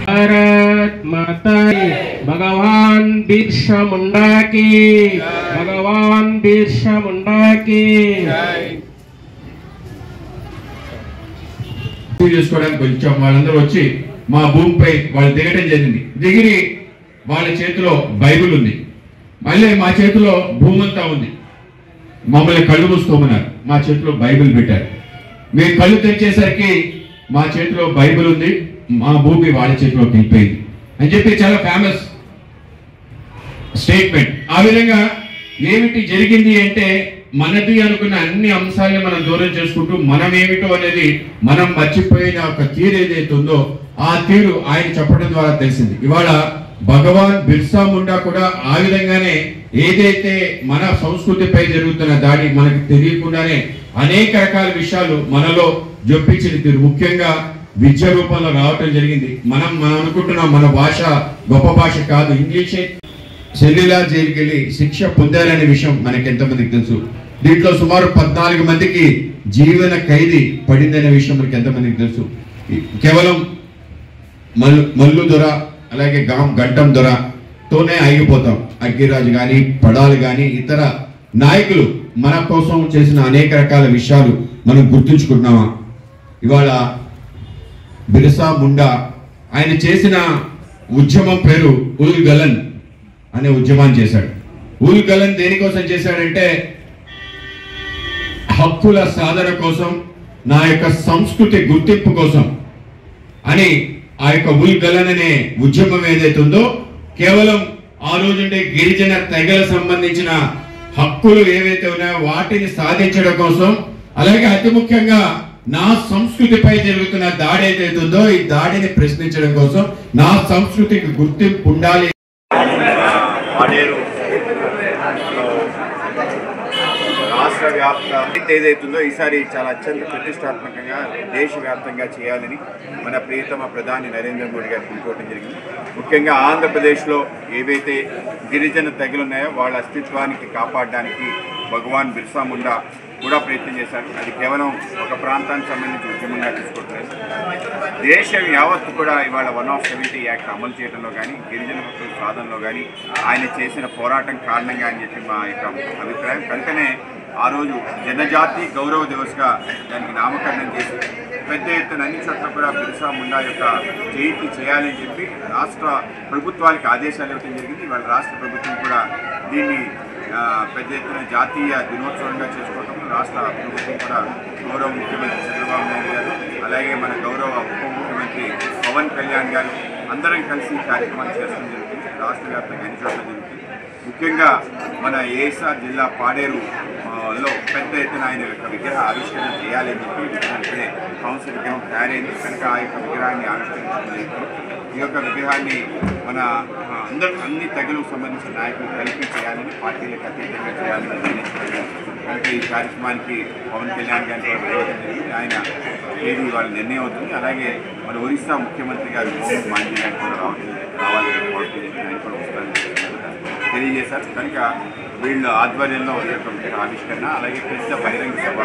भारत माता की, भगवान बिरसा मुंडा की, भगवान बिरसा मुंडा की। చేసుకోవడానికి వచ్చాం. వాళ్ళందరూ వచ్చి మా భూమిపై వాళ్ళు దిగడం జరిగింది. దిగిరి వాళ్ళ చేతిలో బైబిల్ ఉంది, మళ్ళీ మా చేతిలో భూమంతా ఉంది. మమ్మల్ని కళ్ళు మూసుకోమన్నారు, మా చేతిలో బైబిల్ పెట్టారు. మేము కళ్ళు తెరిచేసరికి మా చేతిలో బైబిల్ ఉంది, మా భూమి వాళ్ళ చేతిలో వెళ్ళిపోయింది అని చెప్పి చాలా ఫేమస్ స్టేట్మెంట్. ఆ విధంగా ఏమిటి జరిగింది అంటే మనది అనుకున్న అన్ని అంశాలను మనం దూరం చేసుకుంటూ మనం ఏమిటో అనేది మనం మర్చిపోయిన ఒక తీరు ఏదైతే ఉందో ఆ తీరు ఆయన చెప్పడం ద్వారా తెలిసింది. ఇవాళ భగవాన్ బిర్సా ముండా కూడా ఆ విధంగానే ఏదైతే మన సంస్కృతిపై జరుగుతున్న దాడి మనకు తెలియకుండానే అనేక రకాల విషయాలు మనలో జొప్పించిన తీరు ముఖ్యంగా విద్య రూపంలో రావటం జరిగింది. మనం అనుకుంటున్నాం మన భాష గొప్ప భాష కాదు, ఇంగ్లీషే. సెల్యులార్ జైలుకి వెళ్ళి శిక్ష పొందారనే విషయం మనకి ఎంతమందికి తెలుసు? దీంట్లో సుమారు 14 మందికి జీవన ఖైదీ పడిందనే విషయం మనకి ఎంతమందికి తెలుసు? కేవలం మల్లు దొర అలాగే గడ్డం దొరతోనే ఆగిపోతాం. అగ్గిరాజు కానీ పడాలు కానీ ఇతర నాయకులు మన కోసం చేసిన అనేక రకాల విషయాలు మనం గుర్తుంచుకుంటున్నామా? ఇవాళ బిర్సా ముండా ఆయన చేసిన ఉద్యమం పేరు ఉల్ గలన్ అనే ఉద్యమాన్ని చేశాడు. ఉల్ గలన్ దేనికోసం చేశాడంటే హక్కుల సాధన కోసం, నా యొక్క సంస్కృతి గుర్తింపు కోసం అని ఆ యొక్క ఉల్ గలన్ అనే ఉద్యమం ఏదైతే ఉందో కేవలం ఆ రోజుండే గిరిజన తెగల సంబంధించిన హక్కులు ఏవైతే ఉన్నాయో వాటిని సాధించడం కోసం, అలాగే అతి ముఖ్యంగా నా సంస్కృతిపై జరుగుతున్న దాడి ఏదైతే ఉందో ఈ దాడిని ప్రశ్నించడం కోసం, నా సంస్కృతికి గుర్తింపు ఉండాలి. రాష్ట్ర వ్యాప్త ఏదైతుందో ఈసారి చాలా అత్యంత ప్రతిష్టాత్మకంగా దేశవ్యాప్తంగా చేయాలని మన ప్రియతమ ప్రధాని నరేంద్ర మోడీ గారు పిలుపుకోవడం జరిగింది. ముఖ్యంగా ఆంధ్రప్రదేశ్లో ఏవైతే గిరిజన తెగలున్నాయో వాళ్ళ అస్తిత్వానికి కాపాడడానికి భగవాన్ బిర్సా ముండా కూడా ప్రయత్నం చేశారు. అది కేవలం ఒక ప్రాంతానికి సంబంధించి ఉద్యమంగా తీసుకుంటున్నారు. దేశం యావత్తు కూడా ఇవాళ 170 యాక్ట్ అమలు చేయడంలో కానీ గిరిజన హక్కుల సాధనలో కానీ ఆయన చేసిన పోరాటం కారణంగా అని చెప్పి మా యొక్క అభిప్రాయం. కనుకనే ఆ రోజు జనజాతి గౌరవ దివస్గా దానికి నామకరణం చేసి పెద్ద ఎత్తున అన్ని చోట్ల కూడా బిర్సా ముండా యొక్క జయంతి చేయాలని చెప్పి రాష్ట్ర ప్రభుత్వానికి ఆదేశాలు ఇవ్వడం జరిగింది. ఇవాళ రాష్ట్ర ప్రభుత్వం కూడా దీన్ని పెద్ద ఎత్తున జాతీయ దినోత్సవంగా చేసుకోవడం, రాష్ట్ర ప్రభుత్వం కూడా గౌరవ ముఖ్యమంత్రి చంద్రబాబు నాయుడు గారు అలాగే మన గౌరవ ఉప ముఖ్యమంత్రి పవన్ కళ్యాణ్ గారు అందరం కలిసి ఈ కార్యక్రమాలు చేయడం జరుగుతుంది. రాష్ట్ర వ్యాప్తంగా అన్ని చోట్ల జరుగుతుంది. ముఖ్యంగా మన ఏఎస్ఆర్ జిల్లా పాడేరులో పెద్ద ఎత్తున ఆయన యొక్క విగ్రహ ఆవిష్కరణ చేయాలని చెప్పి విగ్రహానికి కౌన్సిల్ విగ్రహం తయారైంది. కనుక ఆ యొక్క విగ్రహాన్ని ఆవిష్కరించడం, ఈ యొక్క విగ్రహాన్ని మన అన్ని తెగలకు సంబంధించిన నాయకులు కలిపి చేయాలని, పార్టీలకు అతీతంగా చేయాలని కనుక ఈ కార్యక్రమానికి పవన్ కళ్యాణ్ గారిని కూడా వేయడం జరిగింది. ఆయన ఏది వాళ్ళ నిర్ణయం అవుతుంది. అలాగే మన ఒరిస్సా ముఖ్యమంత్రి గారు మోహన్ మాంజీ గారిని కూడా రావాలని కోరుతుంది. ఆయన కూడా వస్తారని తెలియజేశారు. కనుక వీళ్ళ ఆధ్వర్యంలో ఈ యొక్క విగ్రహ ఆవిష్కరణ అలాగే పెద్ద బహిరంగ సభ,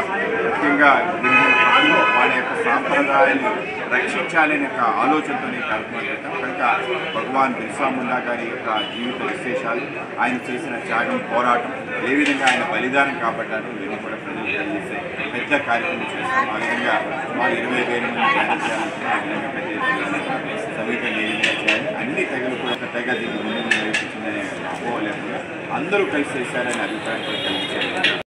ముఖ్యంగా గిరిజన వాళ్ళ యొక్క సాంప్రదాయాన్ని రక్షించాలనే యొక్క ఆలోచనతో కార్యక్రమం చేస్తాం. కనుక భగవాన్ బిర్సా ముండా గారి యొక్క జీవిత విశేషాలు, ఆయన చేసిన త్యాగం, పోరాటం, ఏ విధంగా ఆయన బలిదానం కాపాడారు ఇవన్నీ కూడా ప్రజలు తెలియజేసే పెద్ద కార్యక్రమం చేస్తాం. ఆ విధంగా సుమారు 20,000 మంది ప్రయాణం చేయాలంటే ఆ విధంగా పెద్ద సమీకరణ ఏ విధంగా చేయాలి, అన్ని తెగలు కూడా ఒక తెగ దీన్ని ముందు నడిపించిందనే అపోహ లేకుండా అందరూ కలిసి చేశారనే అభిప్రాయం కూడా కలిగించారు.